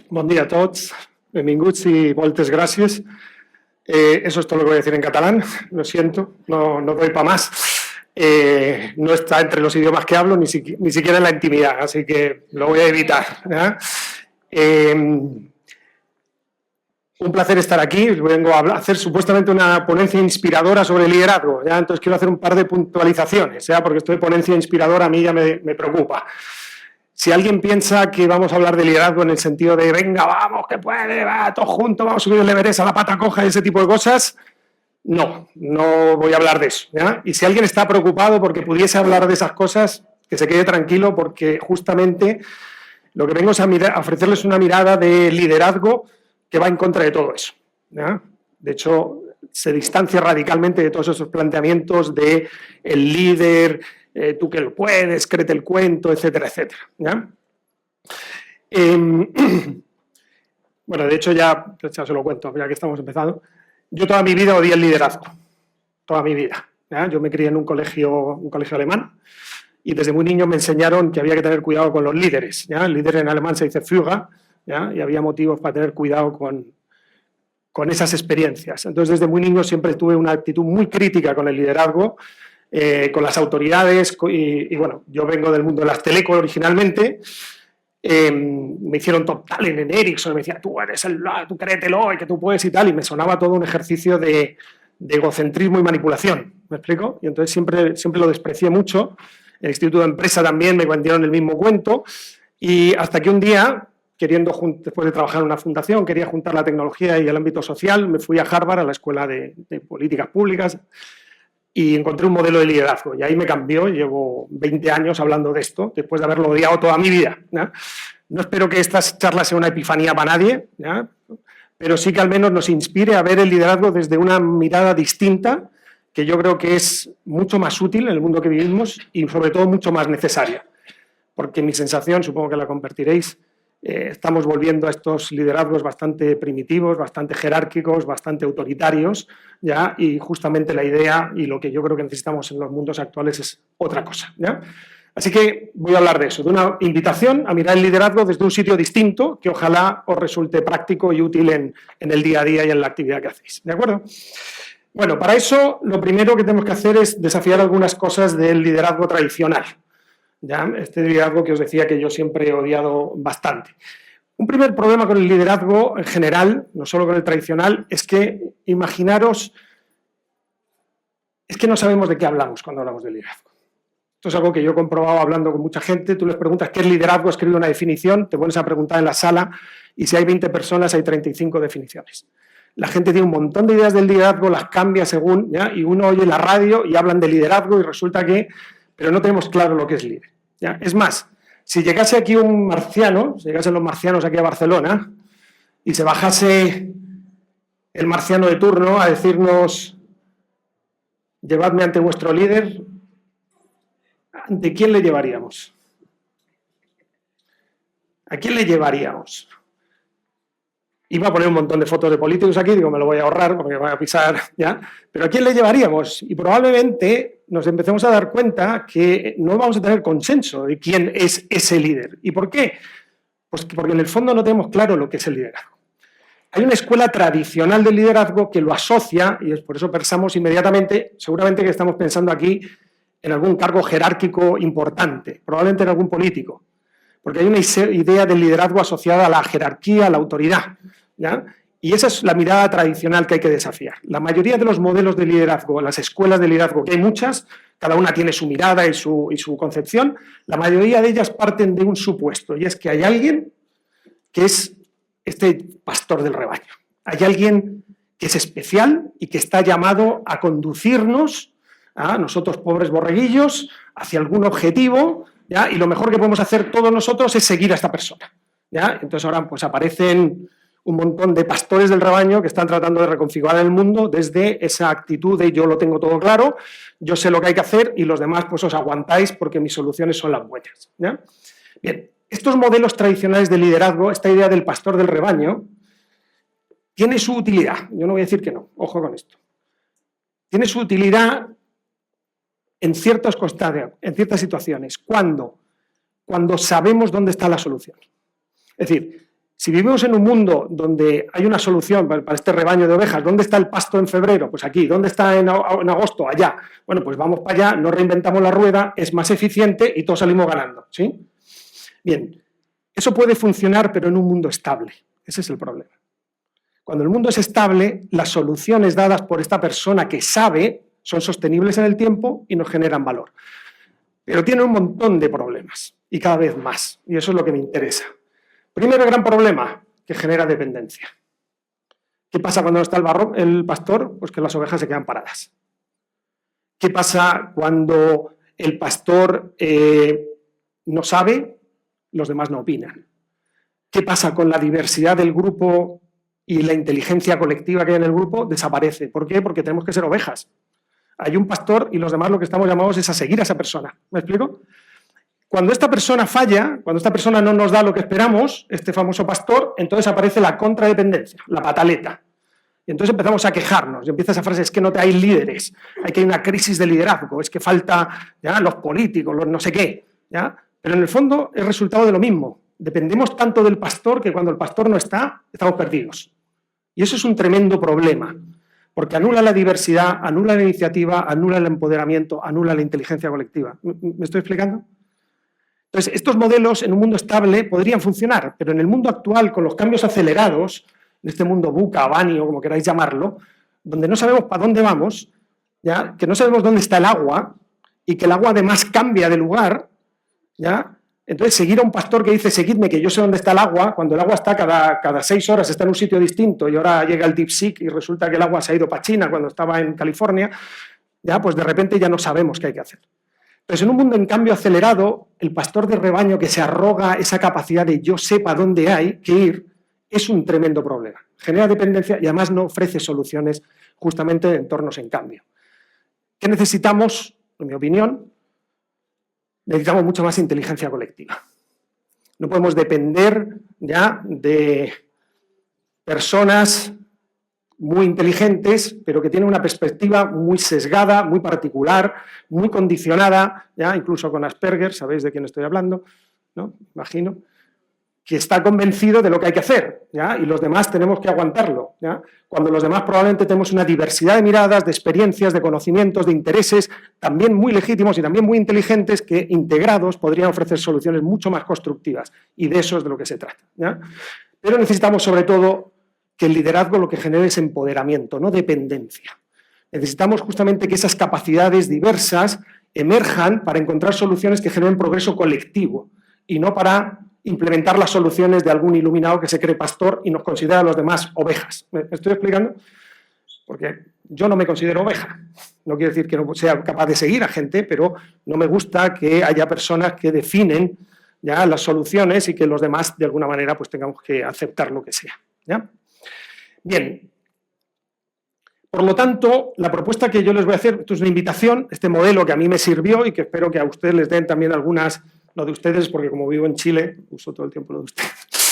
Bon dia a tots, benvinguts i moltes gràcies. Eso es todo lo que voy a decir en catalán, lo siento, no doy para más. No está entre los idiomas que hablo, ni siquiera en la intimidad, así que lo voy a evitar. Un placer estar aquí, vengo a hacer supuestamente una ponencia inspiradora sobre liderazgo, ¿ya? Entonces quiero hacer un par de puntualizaciones, ¿ya? Porque esto de ponencia inspiradora a mí ya me preocupa. Si alguien piensa que vamos a hablar de liderazgo en el sentido de venga, vamos, que puede, va, todos juntos, vamos a subir el Everest a la pata coja y ese tipo de cosas, no voy a hablar de eso, ¿ya? Y si alguien está preocupado porque pudiese hablar de esas cosas, que se quede tranquilo porque justamente lo que vengo es a ofrecerles una mirada de liderazgo que va en contra de todo eso, ¿ya? De hecho, se distancia radicalmente de todos esos planteamientos de el líder, tú que lo puedes, créete el cuento, etcétera, etcétera, ¿ya? Bueno, de hecho ya se lo cuento, ya que estamos empezando. Yo toda mi vida odié el liderazgo, toda mi vida, ¿ya? Yo me crié en un colegio alemán y desde muy niño me enseñaron que había que tener cuidado con los líderes, ¿ya? El líder en alemán se dice Führer, ¿ya? Y había motivos para tener cuidado con esas experiencias. Entonces, desde muy niño siempre tuve una actitud muy crítica con el liderazgo, con las autoridades, y bueno, yo vengo del mundo de las teleco originalmente, me hicieron top talent en Ericsson, me decía, tú créetelo y que tú puedes y tal, y me sonaba todo un ejercicio de egocentrismo y manipulación, ¿me explico? Y entonces siempre lo desprecié mucho. En el Instituto de Empresa también me vendieron el mismo cuento, y hasta que un día, después de trabajar en una fundación, quería juntar la tecnología y el ámbito social, me fui a Harvard, a la Escuela de Políticas Públicas, y encontré un modelo de liderazgo, y ahí me cambió. Llevo 20 años hablando de esto, después de haberlo odiado toda mi vida, ¿ya? No espero que estas charlas sea una epifanía para nadie, ¿ya? Pero sí que al menos nos inspire a ver el liderazgo desde una mirada distinta, que yo creo que es mucho más útil en el mundo que vivimos y sobre todo mucho más necesaria. Porque mi sensación, supongo que la compartiréis, estamos volviendo a estos liderazgos bastante primitivos, bastante jerárquicos, bastante autoritarios, ¿ya? Y justamente la idea y lo que yo creo que necesitamos en los mundos actuales es otra cosa, ¿ya? Así que voy a hablar de eso, de una invitación a mirar el liderazgo desde un sitio distinto que ojalá os resulte práctico y útil en el día a día y en la actividad que hacéis, ¿de acuerdo? Bueno, para eso lo primero que tenemos que hacer es desafiar algunas cosas del liderazgo tradicional. ¿Ya? Este liderazgo que os decía que yo siempre he odiado bastante. Un primer problema con el liderazgo en general, no solo con el tradicional, es que, imaginaros, es que no sabemos de qué hablamos cuando hablamos de liderazgo. Esto es algo que yo he comprobado hablando con mucha gente. Tú les preguntas qué es liderazgo, escribe una definición, te pones a preguntar en la sala y si hay 20 personas hay 35 definiciones. La gente tiene un montón de ideas del liderazgo, las cambia según, ¿ya? Y uno oye la radio y hablan de liderazgo y resulta que, pero no tenemos claro lo que es líder, ¿ya? Es más, si llegase aquí un marciano, si llegasen los marcianos aquí a Barcelona y se bajase el marciano de turno a decirnos, llevadme ante vuestro líder, ¿ante quién le llevaríamos? ¿A quién le llevaríamos? Iba a poner un montón de fotos de políticos aquí, digo, me lo voy a ahorrar porque me voy a pisar, ¿ya? Pero ¿a quién le llevaríamos? Y probablemente nos empecemos a dar cuenta que no vamos a tener consenso de quién es ese líder. ¿Y por qué? Pues porque en el fondo no tenemos claro lo que es el liderazgo. Hay una escuela tradicional del liderazgo que lo asocia, y es por eso pensamos inmediatamente, seguramente que estamos pensando aquí en algún cargo jerárquico importante, probablemente en algún político, porque hay una idea del liderazgo asociada a la jerarquía, a la autoridad, ¿ya? Y esa es la mirada tradicional que hay que desafiar. La mayoría de los modelos de liderazgo, las escuelas de liderazgo, que hay muchas, cada una tiene su mirada y su concepción, la mayoría de ellas parten de un supuesto, y es que hay alguien que es este pastor del rebaño. Hay alguien que es especial y que está llamado a conducirnos, a nosotros pobres borreguillos, hacia algún objetivo, ¿ya? Y lo mejor que podemos hacer todos nosotros es seguir a esta persona, ¿ya? Entonces ahora pues aparecen un montón de pastores del rebaño que están tratando de reconfigurar el mundo desde esa actitud de yo lo tengo todo claro, yo sé lo que hay que hacer y los demás pues os aguantáis porque mis soluciones son las buenas, ¿ya? Bien, estos modelos tradicionales de liderazgo, esta idea del pastor del rebaño, tiene su utilidad. Yo no voy a decir que no, ojo con esto. Tiene su utilidad en ciertas situaciones, cuando sabemos dónde está la solución. Es decir, Si vivimos en un mundo donde hay una solución para este rebaño de ovejas, ¿dónde está el pasto en febrero? Pues aquí. ¿Dónde está en agosto? Allá. Bueno, pues vamos para allá, no reinventamos la rueda, es más eficiente y todos salimos ganando, ¿sí? Bien, eso puede funcionar, pero en un mundo estable. Ese es el problema. Cuando el mundo es estable, las soluciones dadas por esta persona que sabe son sostenibles en el tiempo y nos generan valor. Pero tiene un montón de problemas, y cada vez más, y eso es lo que me interesa. Primer gran problema, que genera dependencia. ¿Qué pasa cuando no está el pastor? Pues que las ovejas se quedan paradas. ¿Qué pasa cuando el pastor no sabe? Los demás no opinan. ¿Qué pasa con la diversidad del grupo y la inteligencia colectiva que hay en el grupo? Desaparece. ¿Por qué? Porque tenemos que ser ovejas. Hay un pastor y los demás lo que estamos llamados es a seguir a esa persona. ¿Me explico? Cuando esta persona falla, cuando esta persona no nos da lo que esperamos, este famoso pastor, entonces aparece la contradependencia, la pataleta. Y entonces empezamos a quejarnos, y empieza esa frase, es que no te hay líderes, hay que hay una crisis de liderazgo, es que falta ya los políticos, los no sé qué, ¿ya? Pero en el fondo es resultado de lo mismo. Dependemos tanto del pastor que cuando el pastor no está, estamos perdidos. Y eso es un tremendo problema, porque anula la diversidad, anula la iniciativa, anula el empoderamiento, anula la inteligencia colectiva. ¿Me estoy explicando? Entonces, estos modelos en un mundo estable podrían funcionar, pero en el mundo actual, con los cambios acelerados, en este mundo VUCA, Bani o como queráis llamarlo, donde no sabemos para dónde vamos, ¿ya? Que no sabemos dónde está el agua y que el agua además cambia de lugar, ¿ya? Entonces, seguir a un pastor que dice, seguidme, que yo sé dónde está el agua, cuando el agua está cada 6 horas, está en un sitio distinto y ahora llega el DeepSeek y resulta que el agua se ha ido para China cuando estaba en California, ya, pues de repente ya no sabemos qué hay que hacer. Entonces, en un mundo en cambio acelerado, el pastor de rebaño que se arroga esa capacidad de yo sepa dónde hay que ir, es un tremendo problema. Genera dependencia y además no ofrece soluciones justamente en entornos en cambio. ¿Qué necesitamos? En mi opinión, necesitamos mucha más inteligencia colectiva. No podemos depender ya de personas muy inteligentes, pero que tienen una perspectiva muy sesgada, muy particular, muy condicionada, ya incluso con Asperger, sabéis de quién estoy hablando, ¿no? Imagino, que está convencido de lo que hay que hacer, ¿ya? Y los demás tenemos que aguantarlo, ¿ya? Cuando los demás probablemente tenemos una diversidad de miradas, de experiencias, de conocimientos, de intereses, también muy legítimos y también muy inteligentes, que integrados podrían ofrecer soluciones mucho más constructivas, y de eso es de lo que se trata, ¿ya? Pero necesitamos sobre todo que el liderazgo lo que genere es empoderamiento, no dependencia. Necesitamos justamente que esas capacidades diversas emerjan para encontrar soluciones que generen progreso colectivo y no para implementar las soluciones de algún iluminado que se cree pastor y nos considera a los demás ovejas. ¿Me estoy explicando? Porque yo no me considero oveja. No quiere decir que no sea capaz de seguir a gente, pero no me gusta que haya personas que definen ya las soluciones y que los demás de alguna manera pues tengamos que aceptar lo que sea, ¿ya? Bien, por lo tanto, la propuesta que yo les voy a hacer, esto es una invitación, este modelo que a mí me sirvió y que espero que a ustedes les den también algunas, lo de ustedes, porque como vivo en Chile, uso todo el tiempo lo de ustedes,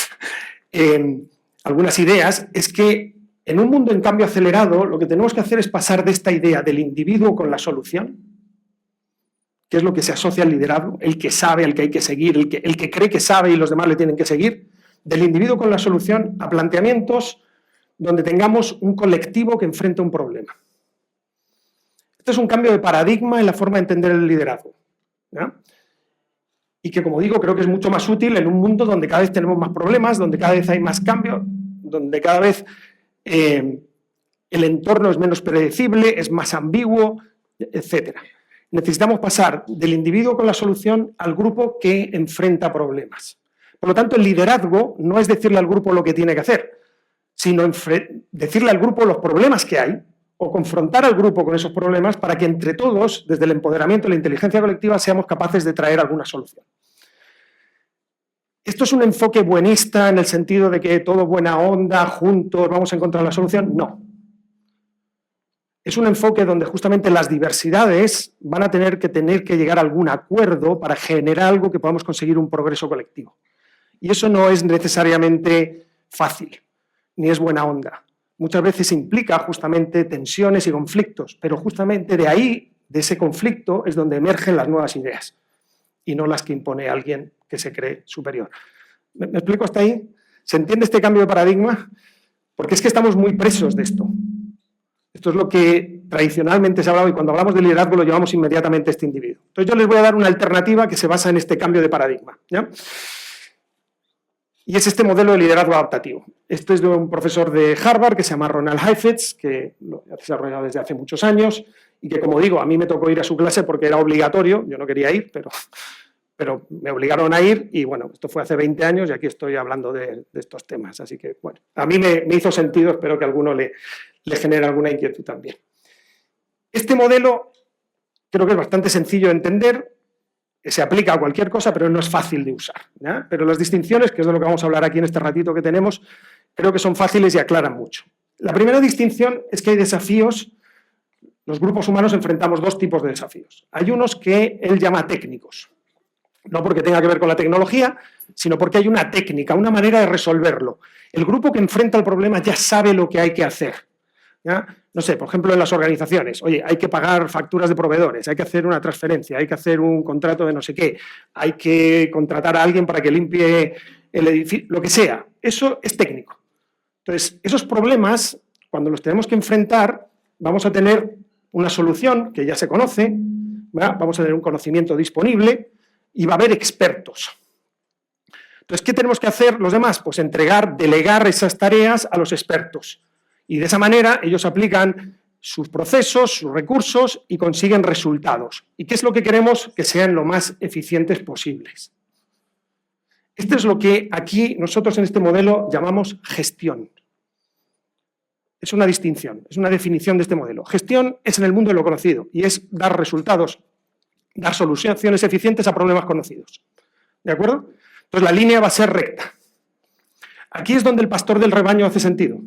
algunas ideas, es que en un mundo en cambio acelerado lo que tenemos que hacer es pasar de esta idea del individuo con la solución, que es lo que se asocia al liderazgo, el que sabe, el que hay que seguir, el que cree que sabe y los demás le tienen que seguir, del individuo con la solución a planteamientos donde tengamos un colectivo que enfrenta un problema. Este es un cambio de paradigma en la forma de entender el liderazgo, ¿ya? Y que, como digo, creo que es mucho más útil en un mundo donde cada vez tenemos más problemas, donde cada vez hay más cambios, donde cada vez el entorno es menos predecible, es más ambiguo, etc. Necesitamos pasar del individuo con la solución al grupo que enfrenta problemas. Por lo tanto, el liderazgo no es decirle al grupo lo que tiene que hacer, sino decirle al grupo los problemas que hay o confrontar al grupo con esos problemas para que entre todos, desde el empoderamiento y la inteligencia colectiva, seamos capaces de traer alguna solución. ¿Esto es un enfoque buenista en el sentido de que todo buena onda, juntos vamos a encontrar la solución? No. Es un enfoque donde justamente las diversidades van a tener que llegar a algún acuerdo para generar algo que podamos conseguir un progreso colectivo. Y eso no es necesariamente fácil, ni es buena onda. Muchas veces implica justamente tensiones y conflictos, pero justamente de ahí, de ese conflicto, es donde emergen las nuevas ideas y no las que impone alguien que se cree superior. ¿Me explico hasta ahí? ¿Se entiende este cambio de paradigma? Porque es que estamos muy presos de esto. Esto es lo que tradicionalmente se ha hablado y cuando hablamos de liderazgo lo llevamos inmediatamente a este individuo. Entonces yo les voy a dar una alternativa que se basa en este cambio de paradigma, ¿ya? Y es este modelo de liderazgo adaptativo. Esto es de un profesor de Harvard que se llama Ronald Heifetz, que lo ha desarrollado desde hace muchos años y que, como digo, a mí me tocó ir a su clase porque era obligatorio, yo no quería ir, pero me obligaron a ir y, bueno, esto fue hace 20 años y aquí estoy hablando de estos temas. Así que, bueno, a mí me hizo sentido, espero que a alguno le genere alguna inquietud también. Este modelo creo que es bastante sencillo de entender, se aplica a cualquier cosa, pero no es fácil de usar, ¿ya? Pero las distinciones, que es de lo que vamos a hablar aquí en este ratito que tenemos, creo que son fáciles y aclaran mucho. La primera distinción es que hay desafíos, los grupos humanos enfrentamos dos tipos de desafíos. Hay unos que él llama técnicos, no porque tenga que ver con la tecnología, sino porque hay una técnica, una manera de resolverlo. El grupo que enfrenta el problema ya sabe lo que hay que hacer, ¿ya? No sé, por ejemplo, en las organizaciones, oye, hay que pagar facturas de proveedores, hay que hacer una transferencia, hay que hacer un contrato de no sé qué, hay que contratar a alguien para que limpie el edificio, lo que sea. Eso es técnico. Entonces, esos problemas, cuando los tenemos que enfrentar, vamos a tener una solución que ya se conoce, ¿verdad? Vamos a tener un conocimiento disponible y va a haber expertos. Entonces, ¿qué tenemos que hacer los demás? Pues delegar esas tareas a los expertos. Y de esa manera ellos aplican sus procesos, sus recursos y consiguen resultados. ¿Y qué es lo que queremos? Que sean lo más eficientes posibles. Esto es lo que aquí nosotros en este modelo llamamos gestión. Es una distinción, es una definición de este modelo. Gestión es en el mundo de lo conocido y es dar resultados, dar soluciones eficientes a problemas conocidos. ¿De acuerdo? Entonces la línea va a ser recta. Aquí es donde el pastor del rebaño hace sentido.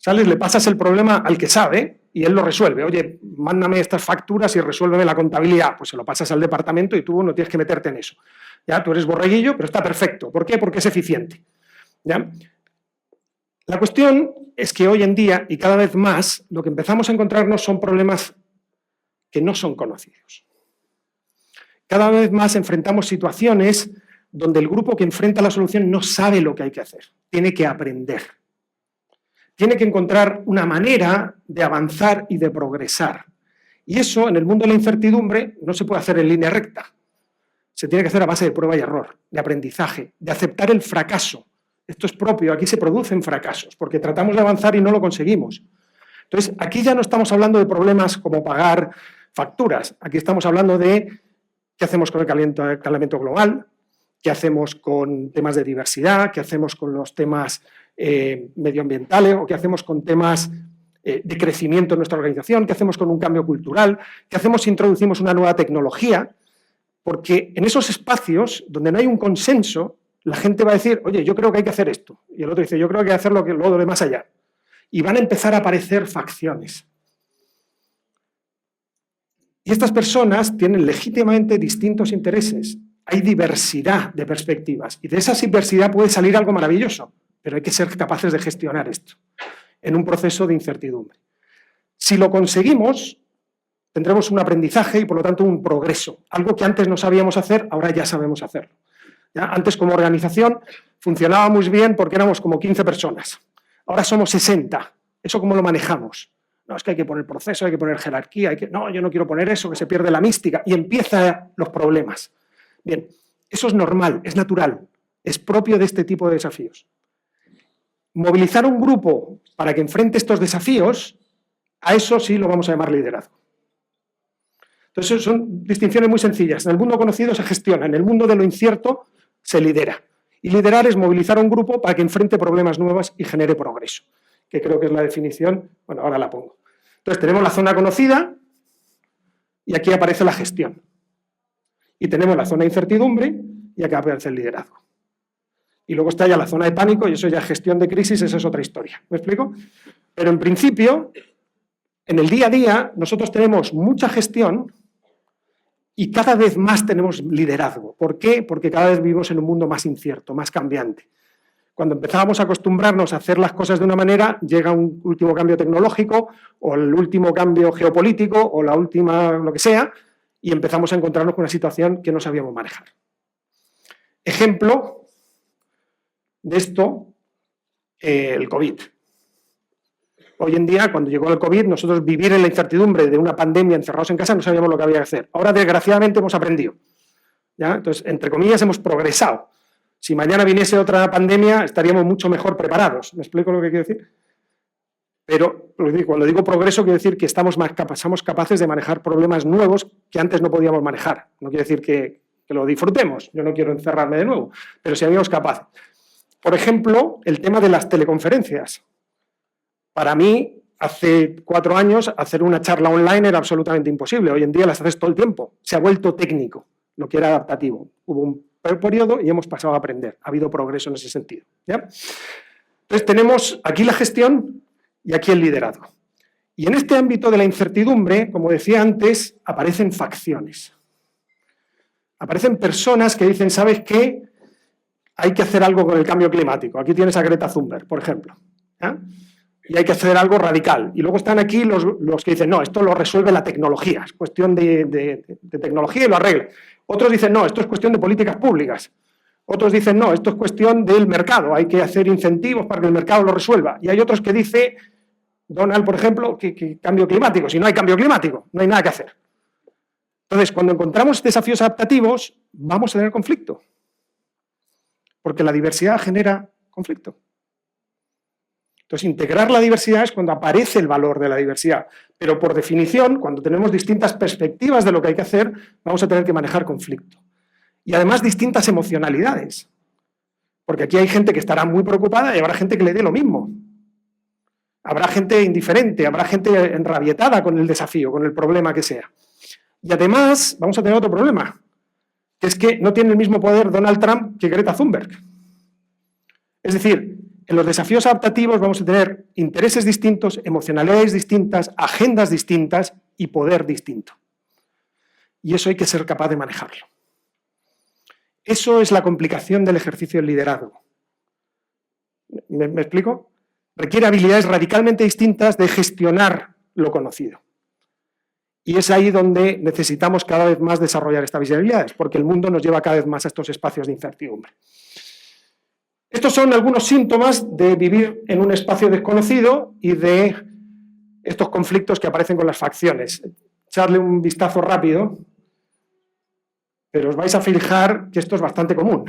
¿Sales? Le pasas el problema al que sabe y él lo resuelve. Oye, mándame estas facturas y resuélveme la contabilidad. Pues se lo pasas al departamento y tú no tienes que meterte en eso. ¿Ya? Tú eres borreguillo, pero está perfecto. ¿Por qué? Porque es eficiente. ¿Ya? La cuestión es que hoy en día, y cada vez más, lo que empezamos a encontrarnos son problemas que no son conocidos. Cada vez más enfrentamos situaciones donde el grupo que enfrenta la solución no sabe lo que hay que hacer. Tiene que aprender. Tiene que encontrar una manera de avanzar y de progresar. Y eso, en el mundo de la incertidumbre, no se puede hacer en línea recta. Se tiene que hacer a base de prueba y error, de aprendizaje, de aceptar el fracaso. Esto es propio, aquí se producen fracasos, porque tratamos de avanzar y no lo conseguimos. Entonces, aquí ya no estamos hablando de problemas como pagar facturas. Aquí estamos hablando de qué hacemos con el calentamiento global, qué hacemos con temas de diversidad, qué hacemos con los temas medioambientales o qué hacemos con temas de crecimiento en nuestra organización, qué hacemos con un cambio cultural, qué hacemos si introducimos una nueva tecnología, porque en esos espacios donde no hay un consenso, la gente va a decir, oye, yo creo que hay que hacer esto, y el otro dice, yo creo que hay que hacer lo de más allá, y van a empezar a aparecer facciones. Y estas personas tienen legítimamente distintos intereses, hay diversidad de perspectivas, y de esa diversidad puede salir algo maravilloso, pero hay que ser capaces de gestionar esto en un proceso de incertidumbre. Si lo conseguimos, tendremos un aprendizaje y, por lo tanto, un progreso. Algo que antes no sabíamos hacer, ahora ya sabemos hacerlo. ¿Ya? Antes, como organización, funcionaba muy bien porque éramos como 15 personas. Ahora somos 60. ¿Eso cómo lo manejamos? No, es que hay que poner proceso, hay que poner jerarquía, no, yo no quiero poner eso, que se pierde la mística. Y empiezan los problemas. Bien, eso es normal, es natural, es propio de este tipo de desafíos. Movilizar un grupo para que enfrente estos desafíos, a eso sí lo vamos a llamar liderazgo. Entonces son distinciones muy sencillas. En el mundo conocido se gestiona, en el mundo de lo incierto se lidera. Y liderar es movilizar a un grupo para que enfrente problemas nuevos y genere progreso, que creo que es la definición, bueno, ahora la pongo. Entonces tenemos la zona conocida y aquí aparece la gestión. Y tenemos la zona de incertidumbre y acá aparece el liderazgo. Y luego está ya la zona de pánico y eso ya es gestión de crisis, esa es otra historia. ¿Me explico? Pero en principio, en el día a día, nosotros tenemos mucha gestión y cada vez más tenemos liderazgo. ¿Por qué? Porque cada vez vivimos en un mundo más incierto, más cambiante. Cuando empezábamos a acostumbrarnos a hacer las cosas de una manera, llega un último cambio tecnológico o el último cambio geopolítico o la última lo que sea y empezamos a encontrarnos con una situación que no sabíamos manejar. Ejemplo, de esto el COVID. Hoy en día, cuando llegó el COVID, nosotros vivir en la incertidumbre de una pandemia encerrados en casa no sabíamos lo que había que hacer. Ahora, desgraciadamente, hemos aprendido, ¿ya? Entonces, entre comillas, hemos progresado. Si mañana viniese otra pandemia, estaríamos mucho mejor preparados. ¿Me explico lo que quiero decir? Pero cuando digo progreso, quiero decir que somos capaces de manejar problemas nuevos que antes no podíamos manejar. No quiere decir que lo disfrutemos. Yo no quiero encerrarme de nuevo, pero si habíamos capaces. Por ejemplo, el tema de las teleconferencias. Para mí, hace 4 años, hacer una charla online era absolutamente imposible. Hoy en día las haces todo el tiempo. Se ha vuelto técnico, lo que era adaptativo. Hubo un periodo y hemos pasado a aprender. Ha habido progreso en ese sentido, ¿ya? Entonces tenemos aquí la gestión y aquí el liderazgo. Y en este ámbito de la incertidumbre, como decía antes, aparecen facciones. Aparecen personas que dicen, ¿sabes qué? Hay que hacer algo con el cambio climático. Aquí tienes a Greta Thunberg, por ejemplo, ¿ya? Y hay que hacer algo radical. Y luego están aquí los que dicen, no, esto lo resuelve la tecnología, es cuestión de tecnología y lo arregla. Otros dicen, no, esto es cuestión de políticas públicas. Otros dicen, no, esto es cuestión del mercado, hay que hacer incentivos para que el mercado lo resuelva. Y hay otros que dicen, Donald, por ejemplo, que cambio climático. Si no hay cambio climático, no hay nada que hacer. Entonces, cuando encontramos desafíos adaptativos, vamos a tener conflicto. Porque la diversidad genera conflicto. Entonces, integrar la diversidad es cuando aparece el valor de la diversidad. Pero, por definición, cuando tenemos distintas perspectivas de lo que hay que hacer, vamos a tener que manejar conflicto. Y además, distintas emocionalidades. Porque aquí hay gente que estará muy preocupada y habrá gente que le dé lo mismo. Habrá gente indiferente, habrá gente enrabietada con el desafío, con el problema que sea. Y además, vamos a tener otro problema, que es que no tiene el mismo poder Donald Trump que Greta Thunberg. Es decir, en los desafíos adaptativos vamos a tener intereses distintos, emocionalidades distintas, agendas distintas y poder distinto. Y eso hay que ser capaz de manejarlo. Eso es la complicación del ejercicio del liderazgo. ¿Me explico? Requiere habilidades radicalmente distintas de gestionar lo conocido. Y es ahí donde necesitamos cada vez más desarrollar estas habilidades, porque el mundo nos lleva cada vez más a estos espacios de incertidumbre. Estos son algunos síntomas de vivir en un espacio desconocido y de estos conflictos que aparecen con las facciones. Echarle un vistazo rápido, pero os vais a fijar que esto es bastante común.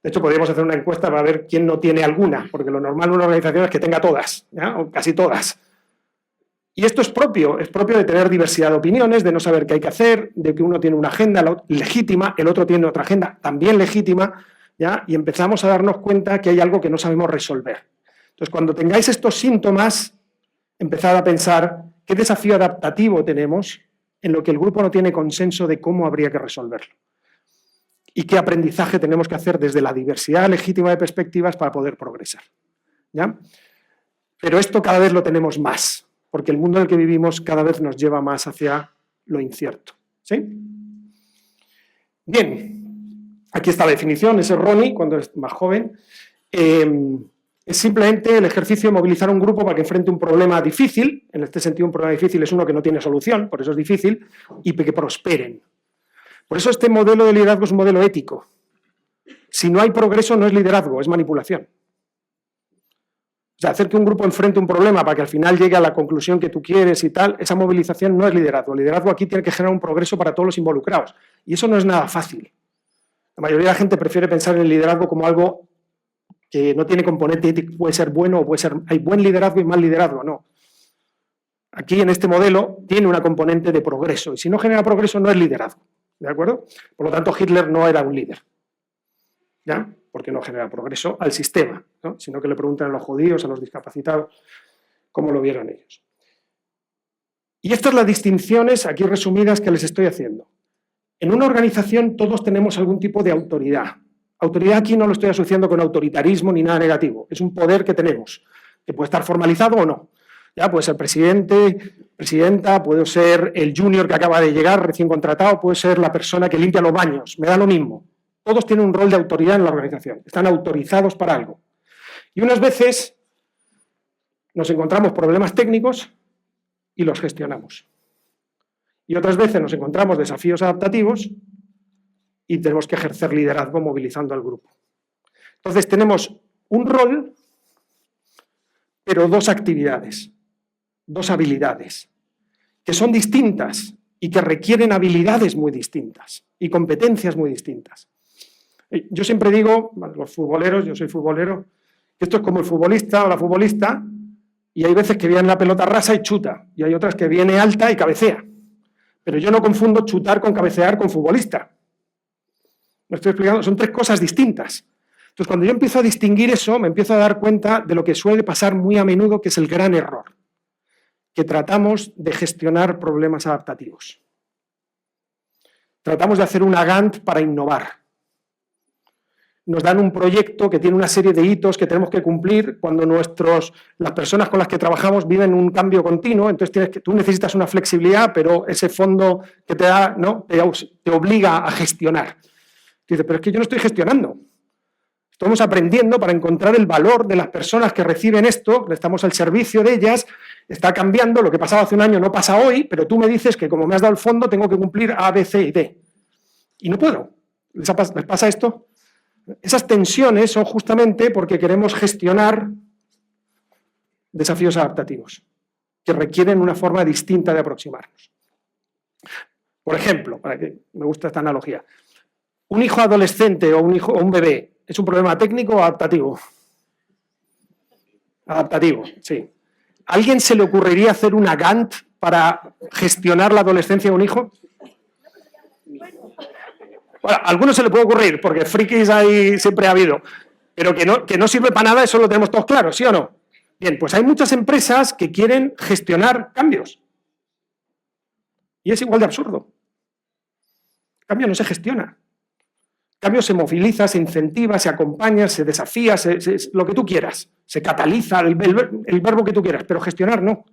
De hecho, podríamos hacer una encuesta para ver quién no tiene alguna, porque lo normal en una organización es que tenga todas, ¿ya? O casi todas. Y esto es propio de tener diversidad de opiniones, de no saber qué hay que hacer, de que uno tiene una agenda legítima, el otro tiene otra agenda también legítima, ¿ya? Y empezamos a darnos cuenta que hay algo que no sabemos resolver. Entonces, cuando tengáis estos síntomas, empezad a pensar qué desafío adaptativo tenemos en lo que el grupo no tiene consenso de cómo habría que resolverlo. Y qué aprendizaje tenemos que hacer desde la diversidad legítima de perspectivas para poder progresar, ¿ya? Pero esto cada vez lo tenemos más, porque el mundo en el que vivimos cada vez nos lleva más hacia lo incierto, ¿sí? Bien, aquí está la definición, ese es Ronnie, cuando es más joven. Es simplemente el ejercicio de movilizar un grupo para que enfrente un problema difícil. En este sentido, un problema difícil es uno que no tiene solución, por eso es difícil, y que prosperen. Por eso este modelo de liderazgo es un modelo ético. Si no hay progreso, no es liderazgo, es manipulación. O sea, hacer que un grupo enfrente un problema para que al final llegue a la conclusión que tú quieres y tal, esa movilización no es liderazgo. El liderazgo aquí tiene que generar un progreso para todos los involucrados. Y eso no es nada fácil. La mayoría de la gente prefiere pensar en el liderazgo como algo que no tiene componente ético, puede ser bueno o puede ser... Hay buen liderazgo y mal liderazgo, no. Aquí en este modelo tiene una componente de progreso. Y si no genera progreso, no es liderazgo. ¿De acuerdo? Por lo tanto, Hitler no era un líder, ¿ya? Porque no genera progreso al sistema, ¿no? Sino que le preguntan a los judíos, a los discapacitados, cómo lo vieron ellos. Y estas son las distinciones aquí resumidas que les estoy haciendo. En una organización todos tenemos algún tipo de autoridad. Autoridad aquí no lo estoy asociando con autoritarismo ni nada negativo. Es un poder que tenemos, que puede estar formalizado o no. Ya, puede ser presidente, presidenta, puede ser el junior que acaba de llegar, recién contratado, puede ser la persona que limpia los baños, me da lo mismo. Todos tienen un rol de autoridad en la organización, están autorizados para algo. Y unas veces nos encontramos problemas técnicos y los gestionamos. Y otras veces nos encontramos desafíos adaptativos y tenemos que ejercer liderazgo movilizando al grupo. Entonces tenemos un rol, pero dos actividades, dos habilidades, que son distintas y que requieren habilidades muy distintas y competencias muy distintas. Yo siempre digo, los futboleros, yo soy futbolero, que esto es como el futbolista o la futbolista, y hay veces que viene la pelota rasa y chuta, y hay otras que viene alta y cabecea. Pero yo no confundo chutar con cabecear con futbolista. ¿Me estoy explicando? Son tres cosas distintas. Entonces, cuando yo empiezo a distinguir eso, me empiezo a dar cuenta de lo que suele pasar muy a menudo, que es el gran error, que tratamos de gestionar problemas adaptativos. Tratamos de hacer una Gantt para innovar. Nos dan un proyecto que tiene una serie de hitos que tenemos que cumplir cuando las personas con las que trabajamos viven un cambio continuo, entonces tú necesitas una flexibilidad, pero ese fondo que te da, ¿no?, te obliga a gestionar. Dices, pero es que yo no estoy gestionando. Estamos aprendiendo para encontrar el valor de las personas que reciben esto, estamos al servicio de ellas, está cambiando, lo que pasaba hace un año no pasa hoy, pero tú me dices que como me has dado el fondo tengo que cumplir A, B, C y D. Y no puedo. ¿Les pasa esto? Esas tensiones son justamente porque queremos gestionar desafíos adaptativos que requieren una forma distinta de aproximarnos. Por ejemplo, para que me gusta esta analogía, un hijo adolescente o un bebé, ¿es un problema técnico o adaptativo? Adaptativo, sí. ¿A alguien se le ocurriría hacer una Gantt para gestionar la adolescencia de un hijo? Bueno, a algunos se le puede ocurrir, porque frikis ahí siempre ha habido, pero que no sirve para nada, eso lo tenemos todos claro, ¿sí o no? Bien, pues hay muchas empresas que quieren gestionar cambios. Y es igual de absurdo. El cambio no se gestiona. El cambio se moviliza, se incentiva, se acompaña, se desafía, lo que tú quieras. Se cataliza, el verbo que tú quieras, pero gestionar no.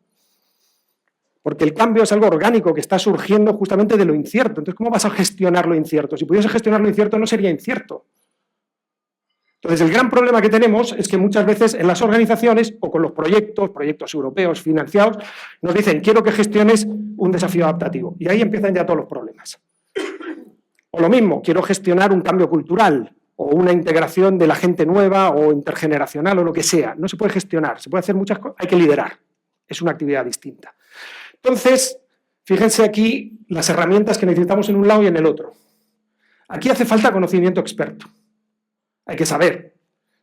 Porque el cambio es algo orgánico que está surgiendo justamente de lo incierto. Entonces, ¿cómo vas a gestionar lo incierto? Si pudiese gestionar lo incierto, no sería incierto. Entonces, el gran problema que tenemos es que muchas veces en las organizaciones o con los proyectos europeos financiados, nos dicen, quiero que gestiones un desafío adaptativo. Y ahí empiezan ya todos los problemas. O lo mismo, quiero gestionar un cambio cultural o una integración de la gente nueva o intergeneracional o lo que sea. No se puede gestionar, se puede hacer muchas cosas, hay que liderar. Es una actividad distinta. Entonces, fíjense aquí las herramientas que necesitamos en un lado y en el otro. Aquí hace falta conocimiento experto. Hay que saber,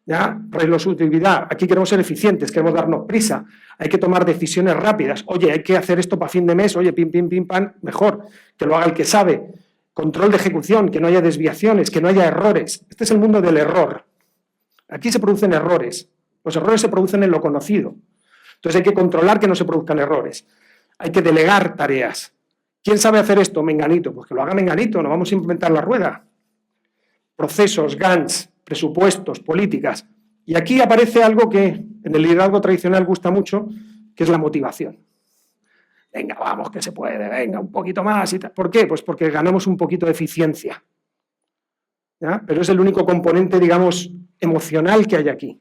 ¿ya? Resolutividad. Aquí queremos ser eficientes, queremos darnos prisa. Hay que tomar decisiones rápidas. Oye, hay que hacer esto para fin de mes. Oye, pim, pim, pim, pam, mejor. Que lo haga el que sabe. Control de ejecución, que no haya desviaciones, que no haya errores. Este es el mundo del error. Aquí se producen errores. Los errores se producen en lo conocido. Entonces hay que controlar que no se produzcan errores. Hay que delegar tareas. ¿Quién sabe hacer esto? Menganito. Pues que lo haga Menganito, no vamos a inventar la rueda. Procesos, Gantts, presupuestos, políticas. Y aquí aparece algo que en el liderazgo tradicional gusta mucho, que es la motivación. Venga, vamos, que se puede, venga, un poquito más. ¿Por qué? Pues porque ganamos un poquito de eficiencia. ¿Ya? Pero es el único componente, digamos, emocional que hay aquí.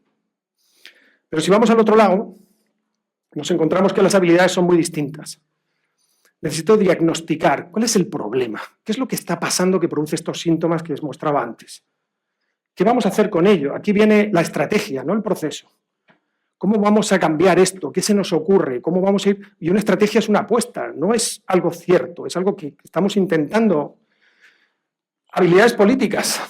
Pero si vamos al otro lado, nos encontramos que las habilidades son muy distintas. Necesito diagnosticar cuál es el problema, qué es lo que está pasando que produce estos síntomas que les mostraba antes. ¿Qué vamos a hacer con ello? Aquí viene la estrategia, no el proceso. ¿Cómo vamos a cambiar esto? ¿Qué se nos ocurre? ¿Cómo vamos a ir? Y una estrategia es una apuesta, no es algo cierto, es algo que estamos intentando. Habilidades políticas.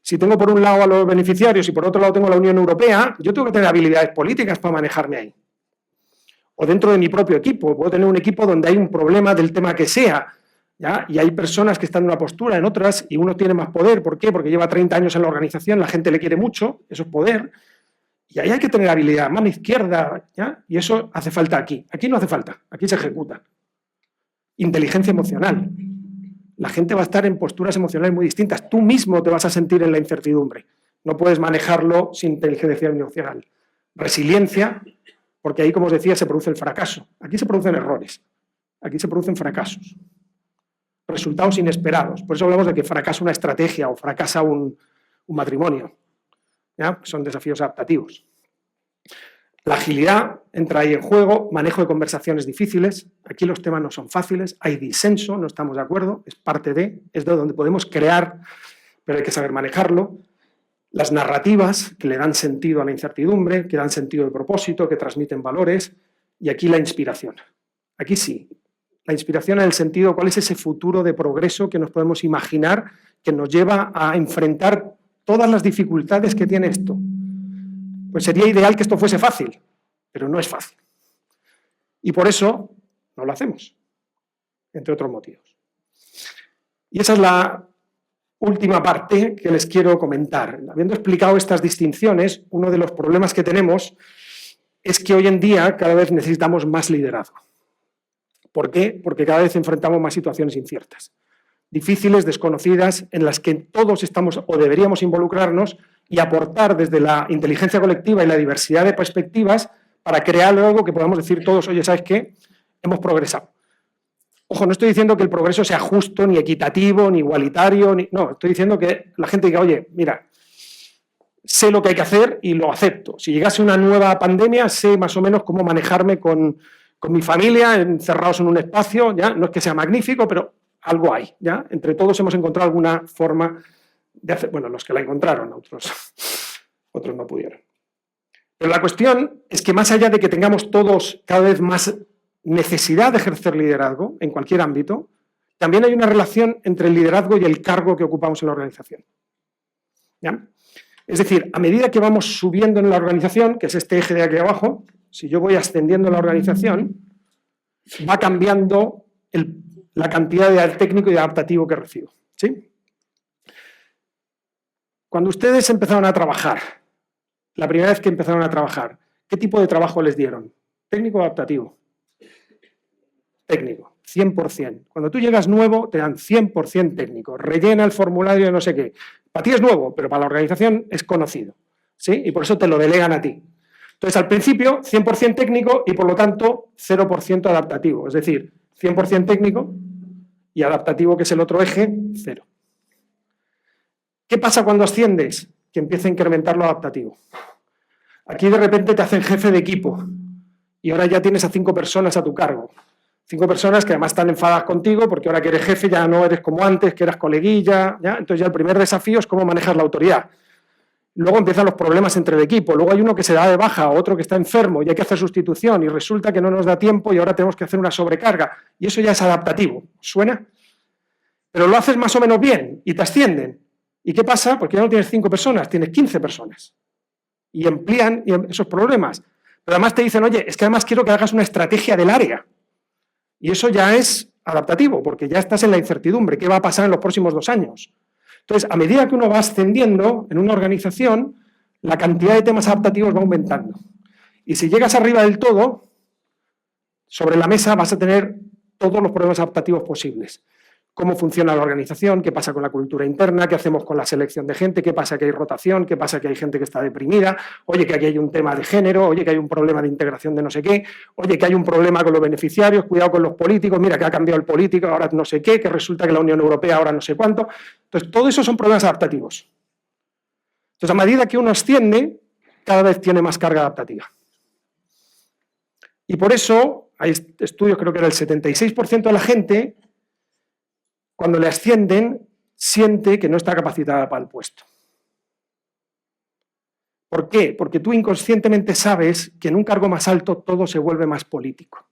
Si tengo por un lado a los beneficiarios y por otro lado tengo a la Unión Europea, yo tengo que tener habilidades políticas para manejarme ahí. O dentro de mi propio equipo, puedo tener un equipo donde hay un problema del tema que sea, ¿ya? Y hay personas que están en una postura, en otras, y uno tiene más poder. ¿Por qué? Porque lleva 30 años en la organización, la gente le quiere mucho, eso es poder. Y ahí hay que tener habilidad, mano izquierda, ¿ya? Y eso hace falta aquí. Aquí no hace falta, aquí se ejecuta. Inteligencia emocional. La gente va a estar en posturas emocionales muy distintas. Tú mismo te vas a sentir en la incertidumbre. No puedes manejarlo sin inteligencia emocional. Resiliencia, porque ahí, como os decía, se produce el fracaso. Aquí se producen errores. Aquí se producen fracasos. Resultados inesperados. Por eso hablamos de que fracasa una estrategia o fracasa un matrimonio. ¿Ya? Son desafíos adaptativos. La agilidad entra ahí en juego, manejo de conversaciones difíciles. Aquí los temas no son fáciles, hay disenso, no estamos de acuerdo, es parte de, es de donde podemos crear, pero hay que saber manejarlo. las narrativas que le dan sentido a la incertidumbre, que dan sentido de propósito, que transmiten valores, y aquí la inspiración. Aquí sí, la inspiración en el sentido, ¿cuál es ese futuro de progreso que nos podemos imaginar que nos lleva a enfrentar todas las dificultades que tiene esto? Pues sería ideal que esto fuese fácil, pero no es fácil. Y por eso no lo hacemos, entre otros motivos. Y esa es la última parte que les quiero comentar. Habiendo explicado estas distinciones, uno de los problemas que tenemos es que hoy en día cada vez necesitamos más liderazgo. ¿Por qué? Porque cada vez enfrentamos más situaciones inciertas, difíciles, desconocidas, en las que todos estamos o deberíamos involucrarnos y aportar desde la inteligencia colectiva y la diversidad de perspectivas para crear algo que podamos decir todos, oye, ¿sabes qué? Hemos progresado. Ojo, no estoy diciendo que el progreso sea justo, ni equitativo, ni igualitario, no, estoy diciendo que la gente diga, oye, mira, sé lo que hay que hacer y lo acepto. Si llegase una nueva pandemia, sé más o menos cómo manejarme con mi familia, encerrados en un espacio, ¿ya? No es que sea magnífico, pero algo hay, ¿ya? Entre todos hemos encontrado alguna forma de hacer, bueno, los que la encontraron, otros no pudieron. Pero la cuestión es que más allá de que tengamos todos cada vez más necesidad de ejercer liderazgo en cualquier ámbito, también hay una relación entre el liderazgo y el cargo que ocupamos en la organización. ¿Ya? Es decir, a medida que vamos subiendo en la organización, que es este eje de aquí abajo, si yo voy ascendiendo en la organización, va cambiando la cantidad de técnico y de adaptativo que recibo. ¿Sí? Cuando ustedes empezaron a trabajar, la primera vez que empezaron a trabajar, ¿qué tipo de trabajo les dieron? ¿Técnico o adaptativo? Técnico, 100%. Cuando tú llegas nuevo, te dan 100% técnico. Rellena el formulario de no sé qué. Para ti es nuevo, pero para la organización es conocido. ¿Sí? Y por eso te lo delegan a ti. Entonces, al principio, 100% técnico y, por lo tanto, 0% adaptativo. Es decir, 100% técnico y adaptativo, que es el otro eje, 0. ¿Qué pasa cuando asciendes? Que empieza a incrementar lo adaptativo. Aquí, de repente, te hacen jefe de equipo y ahora ya tienes a 5 personas a tu cargo. 5 personas que además están enfadadas contigo porque ahora que eres jefe ya no eres como antes, que eras coleguilla, ¿ya? Entonces ya el primer desafío es cómo manejas la autoridad. Luego empiezan los problemas entre el equipo, luego hay uno que se da de baja, otro que está enfermo y hay que hacer sustitución y resulta que no nos da tiempo y ahora tenemos que hacer una sobrecarga y eso ya es adaptativo. ¿Suena? Pero lo haces más o menos bien y te ascienden. ¿Y qué pasa? Porque ya no tienes 5 personas, tienes 15 personas y amplían esos problemas. Pero además te dicen, oye, es que además quiero que hagas una estrategia del área. Y eso ya es adaptativo, porque ya estás en la incertidumbre. ¿Qué va a pasar en los próximos 2 años? Entonces, a medida que uno va ascendiendo en una organización, la cantidad de temas adaptativos va aumentando. Y si llegas arriba del todo, sobre la mesa vas a tener todos los problemas adaptativos posibles. Cómo funciona la organización, qué pasa con la cultura interna, qué hacemos con la selección de gente, qué pasa que hay rotación, qué pasa que hay gente que está deprimida, oye, que aquí hay un tema de género, oye, que hay un problema de integración de no sé qué, oye, que hay un problema con los beneficiarios, cuidado con los políticos, mira que ha cambiado el político, ahora no sé qué, que resulta que la Unión Europea ahora no sé cuánto. Entonces, todo eso son problemas adaptativos. Entonces, a medida que uno asciende, cada vez tiene más carga adaptativa. Y por eso, hay estudios, creo que era el 76% de la gente, cuando le ascienden, siente que no está capacitada para el puesto. ¿Por qué? Porque tú inconscientemente sabes que en un cargo más alto todo se vuelve más político.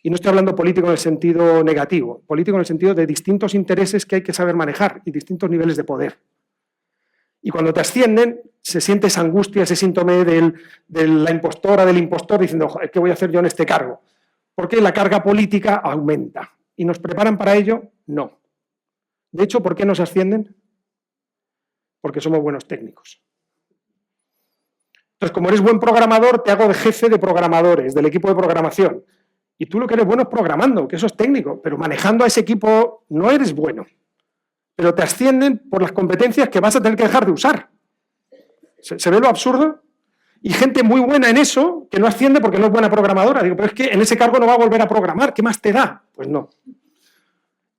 Y no estoy hablando político en el sentido negativo, político en el sentido de distintos intereses que hay que saber manejar y distintos niveles de poder. Y cuando te ascienden, se siente esa angustia, ese síntoma de la impostora, del impostor, diciendo, joder, ¿qué voy a hacer yo en este cargo? Porque la carga política aumenta. ¿Y nos preparan para ello? No. De hecho, ¿por qué nos ascienden? Porque somos buenos técnicos. Entonces, como eres buen programador, te hago de jefe de programadores, del equipo de programación. Y tú lo que eres bueno es programando, que eso es técnico, pero manejando a ese equipo no eres bueno. Pero te ascienden por las competencias que vas a tener que dejar de usar. ¿Se ve lo absurdo? Y gente muy buena en eso, que no asciende porque no es buena programadora. Digo, pero es que en ese cargo no va a volver a programar, ¿qué más te da? Pues no.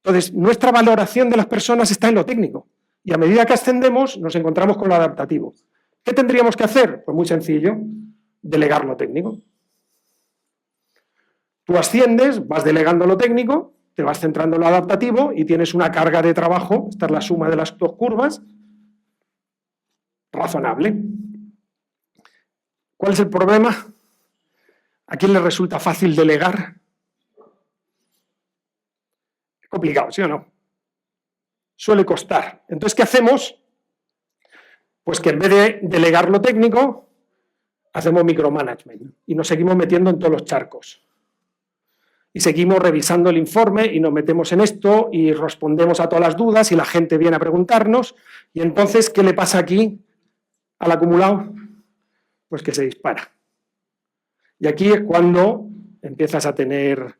Entonces, nuestra valoración de las personas está en lo técnico. Y a medida que ascendemos, nos encontramos con lo adaptativo. ¿Qué tendríamos que hacer? Pues muy sencillo, delegar lo técnico. Tú asciendes, vas delegando lo técnico, te vas centrando en lo adaptativo y tienes una carga de trabajo, esta es la suma de las 2 curvas, razonable. ¿Cuál es el problema? ¿A quién le resulta fácil delegar? Es complicado, ¿sí o no? Suele costar. Entonces, ¿qué hacemos? Pues que en vez de delegar lo técnico, hacemos micromanagement y nos seguimos metiendo en todos los charcos. Y seguimos revisando el informe y nos metemos en esto y respondemos a todas las dudas y la gente viene a preguntarnos. Y entonces, ¿qué le pasa aquí al acumulado? Pues que se dispara. Y aquí es cuando empiezas a tener,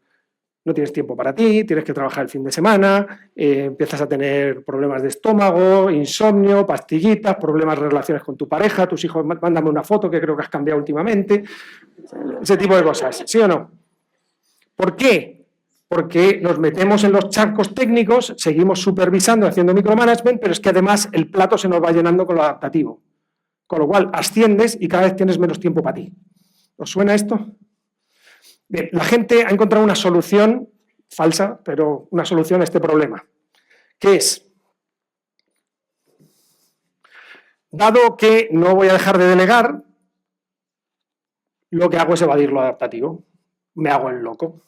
no tienes tiempo para ti, tienes que trabajar el fin de semana, empiezas a tener problemas de estómago, insomnio, pastillitas, problemas de relaciones con tu pareja, tus hijos, mándame una foto que creo que has cambiado últimamente, ese tipo de cosas, ¿sí o no? ¿Por qué? Porque nos metemos en los charcos técnicos, seguimos supervisando, haciendo micromanagement, pero es que además el plato se nos va llenando con lo adaptativo. Con lo cual asciendes y cada vez tienes menos tiempo para ti. ¿Os suena esto? Bien, la gente ha encontrado una solución falsa, pero una solución a este problema, que es, dado que no voy a dejar de delegar, lo que hago es evadir lo adaptativo. Me hago el loco.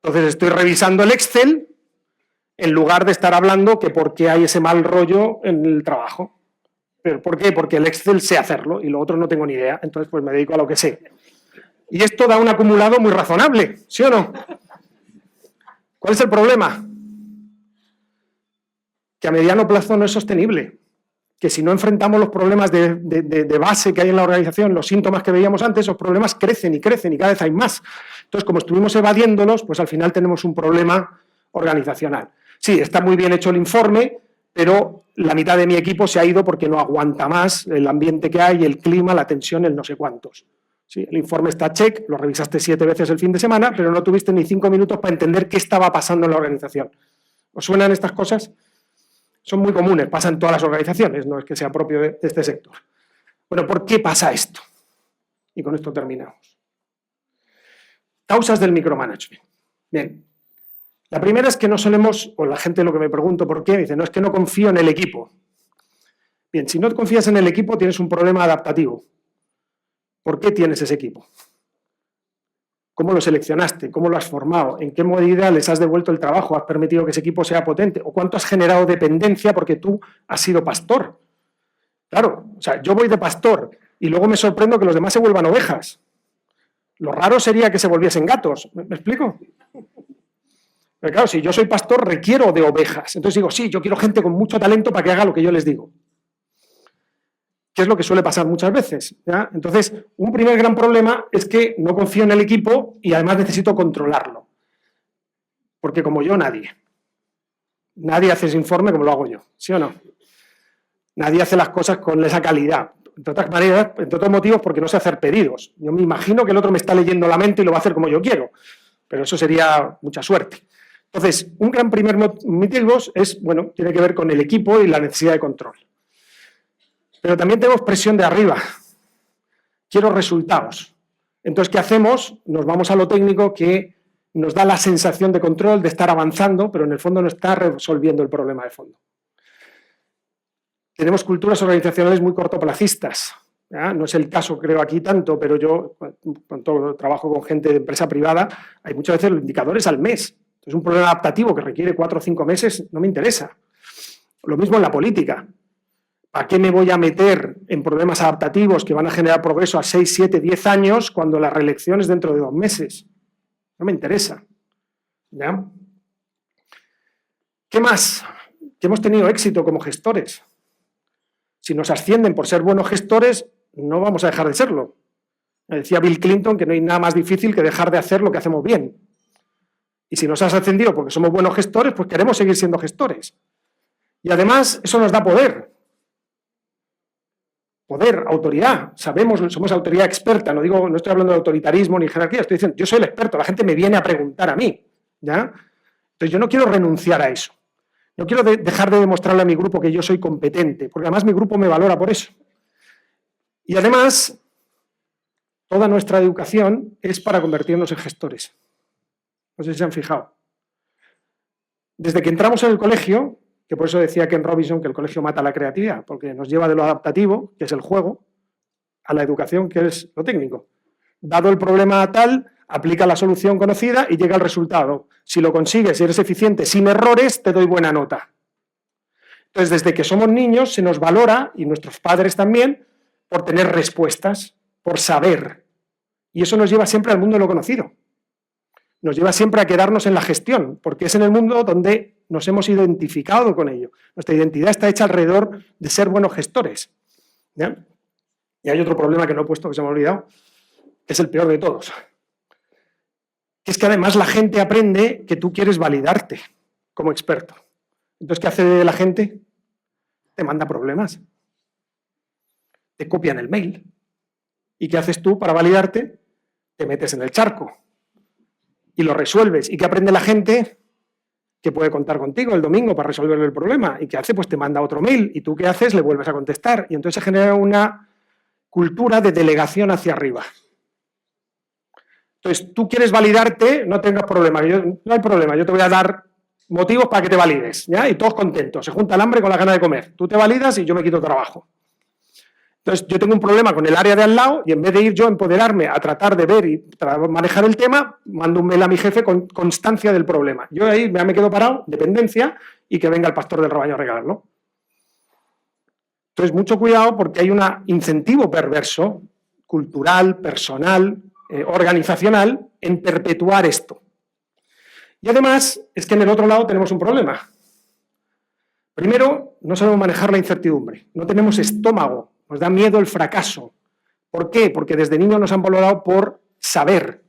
Entonces estoy revisando el Excel en lugar de estar hablando que por qué hay ese mal rollo en el trabajo. ¿Pero por qué? Porque el Excel sé hacerlo y lo otro no tengo ni idea, entonces pues me dedico a lo que sé. Y esto da un acumulado muy razonable, ¿sí o no? ¿Cuál es el problema? Que a mediano plazo no es sostenible. Que si no enfrentamos los problemas de base que hay en la organización, los síntomas que veíamos antes, esos problemas crecen y crecen y cada vez hay más. Entonces, como estuvimos evadiéndolos, pues al final tenemos un problema organizacional. Sí, está muy bien hecho el informe, pero la mitad de mi equipo se ha ido porque no aguanta más el ambiente que hay, el clima, la tensión, el no sé cuántos. Sí, el informe está check, lo revisaste 7 veces el fin de semana, pero no tuviste ni 5 minutos para entender qué estaba pasando en la organización. ¿Os suenan estas cosas? Son muy comunes, pasan en todas las organizaciones, no es que sea propio de este sector. Bueno, ¿por qué pasa esto? Y con esto terminamos. Causas del micromanagement. Bien, la primera es que no solemos, o la gente lo que me pregunto por qué, dice, no, es que no confío en el equipo. Bien, si no confías en el equipo tienes un problema adaptativo. ¿Por qué tienes ese equipo? ¿Cómo lo seleccionaste? ¿Cómo lo has formado? ¿En qué medida les has devuelto el trabajo? ¿Has permitido que ese equipo sea potente? ¿O cuánto has generado dependencia porque tú has sido pastor? Claro, o sea, yo voy de pastor y luego me sorprendo que los demás se vuelvan ovejas. Lo raro sería que se volviesen gatos. ¿Me explico? Pero claro, si yo soy pastor, requiero de ovejas. Entonces digo, sí, yo quiero gente con mucho talento para que haga lo que yo les digo. Que es lo que suele pasar muchas veces, ¿ya? Entonces, un primer gran problema es que no confío en el equipo y además necesito controlarlo. Porque como yo, nadie. Nadie hace ese informe como lo hago yo, ¿sí o no? Nadie hace las cosas con esa calidad. Entre otras maneras, entre otros motivos, porque no sé hacer pedidos. Yo me imagino que el otro me está leyendo la mente y lo va a hacer como yo quiero. Pero eso sería mucha suerte. Entonces, un gran primer motivo es, bueno, tiene que ver con el equipo y la necesidad de control. Pero también tenemos presión de arriba. Quiero resultados. Entonces, ¿qué hacemos? Nos vamos a lo técnico que nos da la sensación de control, de estar avanzando, pero en el fondo no está resolviendo el problema de fondo. Tenemos culturas organizacionales muy cortoplacistas. ¿Ya? No es el caso, creo, aquí tanto, pero yo, cuando trabajo con gente de empresa privada, hay muchas veces los indicadores al mes. Entonces, un problema adaptativo que requiere 4 o 5 meses no me interesa. Lo mismo en la política. ¿Para qué me voy a meter en problemas adaptativos que van a generar progreso a 6, 7, 10 años cuando la reelección es dentro de 2 meses? No me interesa. ¿Ya? ¿Qué más? Que hemos tenido éxito como gestores. Si nos ascienden por ser buenos gestores, no vamos a dejar de serlo. Me decía Bill Clinton que no hay nada más difícil que dejar de hacer lo que hacemos bien. Y si nos has ascendido porque somos buenos gestores, pues queremos seguir siendo gestores. Y además, eso nos da poder. Poder, autoridad, sabemos, somos autoridad experta, no estoy hablando de autoritarismo ni jerarquía, estoy diciendo, yo soy el experto, la gente me viene a preguntar a mí, ¿ya? Entonces yo no quiero renunciar a eso, no quiero dejar de demostrarle a mi grupo que yo soy competente, porque además mi grupo me valora por eso. Y además, toda nuestra educación es para convertirnos en gestores. No sé si se han fijado. Desde que entramos en el colegio, que por eso decía Ken Robinson que el colegio mata la creatividad, porque nos lleva de lo adaptativo, que es el juego, a la educación, que es lo técnico. Dado el problema tal, aplica la solución conocida y llega al resultado. Si lo consigues, si eres eficiente, sin errores, te doy buena nota. Entonces, desde que somos niños se nos valora, y nuestros padres también, por tener respuestas, por saber. Y eso nos lleva siempre al mundo de lo conocido. Nos lleva siempre a quedarnos en la gestión, porque es en el mundo donde nos hemos identificado con ello. Nuestra identidad está hecha alrededor de ser buenos gestores. ¿Ya? Y hay otro problema que no he puesto, que se me ha olvidado, que es el peor de todos. Que es que además la gente aprende que tú quieres validarte como experto. Entonces, ¿qué hace la gente? Te manda problemas. Te copian el mail. ¿Y qué haces tú para validarte? Te metes en el charco y lo resuelves. ¿Y qué aprende la gente? Que puede contar contigo el domingo para resolver el problema. ¿Y qué hace? Pues te manda otro mail. ¿Y tú qué haces? Le vuelves a contestar. Y entonces se genera una cultura de delegación hacia arriba. Entonces, tú quieres validarte, no tengas problema. No hay problema, yo te voy a dar motivos para que te valides, ¿ya? Y todos contentos. Se junta el hambre con la gana de comer. Tú te validas y yo me quito trabajo. Entonces, yo tengo un problema con el área de al lado y en vez de ir yo a empoderarme, a tratar de ver y manejar el tema, mando un mail a mi jefe con constancia del problema. Yo ahí ya me quedo parado, dependencia, y que venga el pastor del rebaño a regalarlo. Entonces, mucho cuidado porque hay un incentivo perverso, cultural, personal, organizacional, en perpetuar esto. Y además, es que en el otro lado tenemos un problema. Primero, no sabemos manejar la incertidumbre, no tenemos estómago, nos da miedo el fracaso. ¿Por qué? Porque desde niños nos han valorado por saber.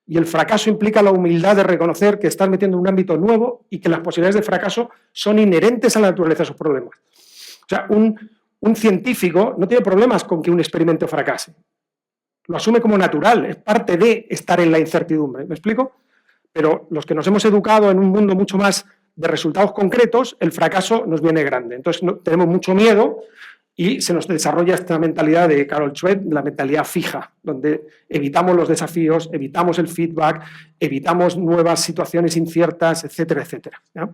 Y el fracaso implica la humildad de reconocer que estás metiendo en un ámbito nuevo y que las posibilidades de fracaso son inherentes a la naturaleza de esos problemas. O sea, un científico no tiene problemas con que un experimento fracase. Lo asume como natural, es parte de estar en la incertidumbre. ¿Me explico? Pero los que nos hemos educado en un mundo mucho más de resultados concretos, el fracaso nos viene grande. Entonces tenemos mucho miedo y se nos desarrolla esta mentalidad de Carol Dweck, la mentalidad fija, donde evitamos los desafíos, evitamos el feedback, evitamos nuevas situaciones inciertas, etcétera, etcétera, ¿ya?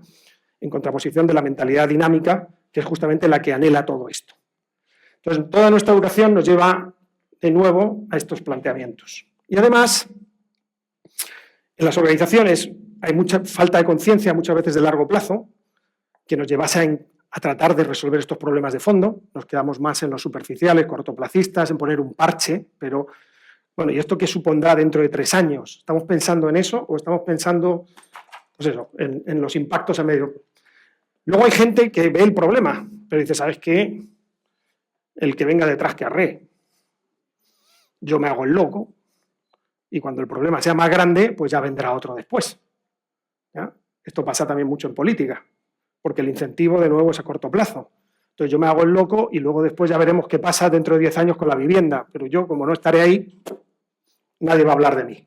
En contraposición de la mentalidad dinámica, que es justamente la que anhela todo esto. Entonces, toda nuestra educación nos lleva de nuevo a estos planteamientos. Y además, en las organizaciones hay mucha falta de conciencia, muchas veces de largo plazo, que nos llevase a tratar de resolver estos problemas de fondo. Nos quedamos más en los superficiales, cortoplacistas, en poner un parche, pero, bueno, ¿y esto qué supondrá dentro de 3 años? ¿Estamos pensando en eso o estamos pensando, pues eso, en los impactos a medio? Luego hay gente que ve el problema, pero dice, ¿sabes qué? El que venga detrás que arree. Yo me hago el loco y cuando el problema sea más grande, pues ya vendrá otro después. ¿Ya? Esto pasa también mucho en política, porque el incentivo de nuevo es a corto plazo. Entonces yo me hago el loco y luego después ya veremos qué pasa dentro de 10 años con la vivienda, pero yo, como no estaré ahí, nadie va a hablar de mí.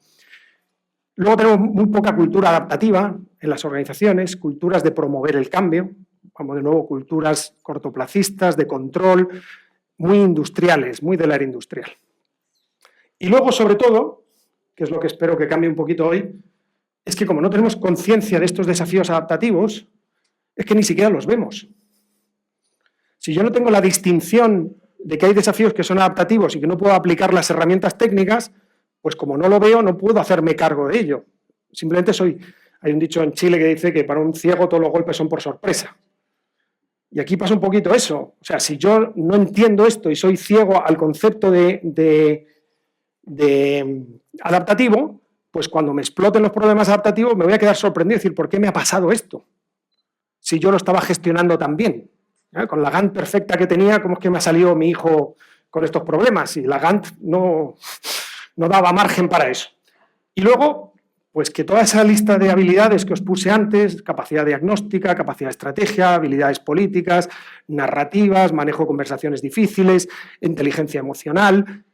Luego tenemos muy poca cultura adaptativa en las organizaciones, culturas de promover el cambio, como de nuevo culturas cortoplacistas, de control, muy industriales, muy del área industrial. Y luego, sobre todo, que es lo que espero que cambie un poquito hoy, es que como no tenemos conciencia de estos desafíos adaptativos, es que ni siquiera los vemos. Si yo no tengo la distinción de que hay desafíos que son adaptativos y que no puedo aplicar las herramientas técnicas, pues como no lo veo, no puedo hacerme cargo de ello. Simplemente hay un dicho en Chile que dice que para un ciego todos los golpes son por sorpresa. Y aquí pasa un poquito eso. O sea, si yo no entiendo esto y soy ciego al concepto de adaptativo, pues cuando me exploten los problemas adaptativos me voy a quedar sorprendido y decir, ¿por qué me ha pasado esto? Si yo lo estaba gestionando tan bien. Con la Gantt perfecta que tenía, ¿cómo es que me ha salido mi hijo con estos problemas? Y la Gantt no daba margen para eso. Y luego, pues que toda esa lista de habilidades que os puse antes, capacidad diagnóstica, capacidad de estrategia, habilidades políticas, narrativas, manejo de conversaciones difíciles, inteligencia emocional,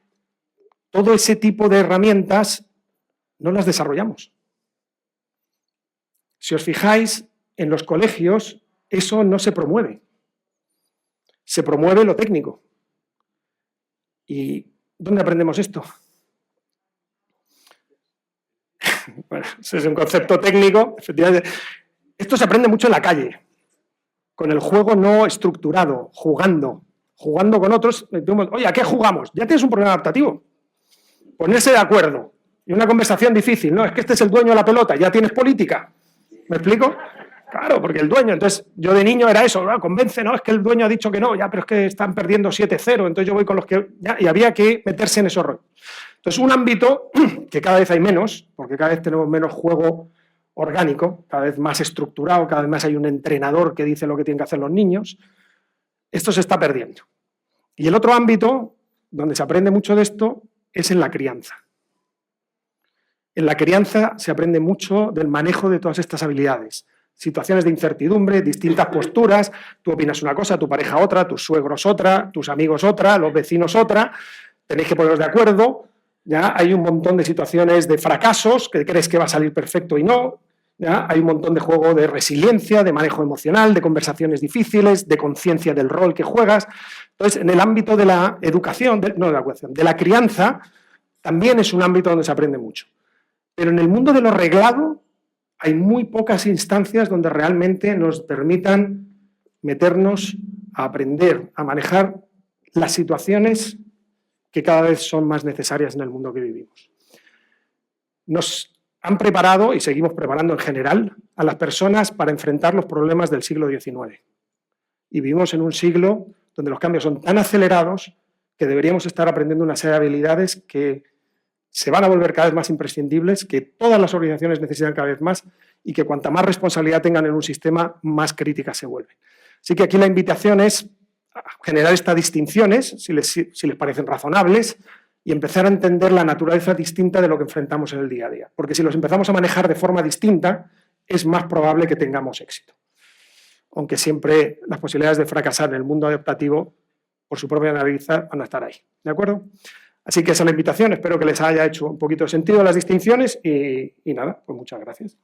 todo ese tipo de herramientas no las desarrollamos. Si os fijáis, en los colegios eso no se promueve. Se promueve lo técnico. ¿Y dónde aprendemos esto? Bueno, ese es un concepto técnico, efectivamente. Esto se aprende mucho en la calle, con el juego no estructurado, jugando con otros. Oye, ¿a qué jugamos? Ya tienes un problema adaptativo. Ponerse de acuerdo. Y una conversación difícil, no, es que este es el dueño de la pelota, ya tienes política. ¿Me explico? Claro, porque el dueño, entonces yo de niño era eso, ¿no? Convence, no, es que el dueño ha dicho que no, ya, pero es que están perdiendo 7-0, entonces yo voy con los que... Ya, y había que meterse en esos roles. Entonces un ámbito que cada vez hay menos, porque cada vez tenemos menos juego orgánico, cada vez más estructurado, cada vez más hay un entrenador que dice lo que tienen que hacer los niños, esto se está perdiendo. Y el otro ámbito donde se aprende mucho de esto es en la crianza. En la crianza se aprende mucho del manejo de todas estas habilidades. Situaciones de incertidumbre, distintas posturas, tú opinas una cosa, tu pareja otra, tus suegros otra, tus amigos otra, los vecinos otra, tenéis que poneros de acuerdo, ya hay un montón de situaciones de fracasos, que crees que va a salir perfecto y no, ya hay un montón de juego de resiliencia, de manejo emocional, de conversaciones difíciles, de conciencia del rol que juegas. Entonces, en el ámbito de la educación, de la crianza, también es un ámbito donde se aprende mucho. Pero en el mundo de lo reglado hay muy pocas instancias donde realmente nos permitan meternos a aprender, a manejar las situaciones que cada vez son más necesarias en el mundo que vivimos. Nos han preparado, y seguimos preparando en general, a las personas para enfrentar los problemas del siglo XIX. Y vivimos en un siglo donde los cambios son tan acelerados que deberíamos estar aprendiendo una serie de habilidades que se van a volver cada vez más imprescindibles, que todas las organizaciones necesitan cada vez más y que cuanta más responsabilidad tengan en un sistema, más críticas se vuelven. Así que aquí la invitación es generar estas distinciones, si les parecen razonables, y empezar a entender la naturaleza distinta de lo que enfrentamos en el día a día. Porque si los empezamos a manejar de forma distinta, es más probable que tengamos éxito. Aunque siempre las posibilidades de fracasar en el mundo adaptativo, por su propia naturaleza, van a estar ahí. ¿De acuerdo? Así que esa es la invitación, espero que les haya hecho un poquito de sentido las distinciones y nada, pues muchas gracias.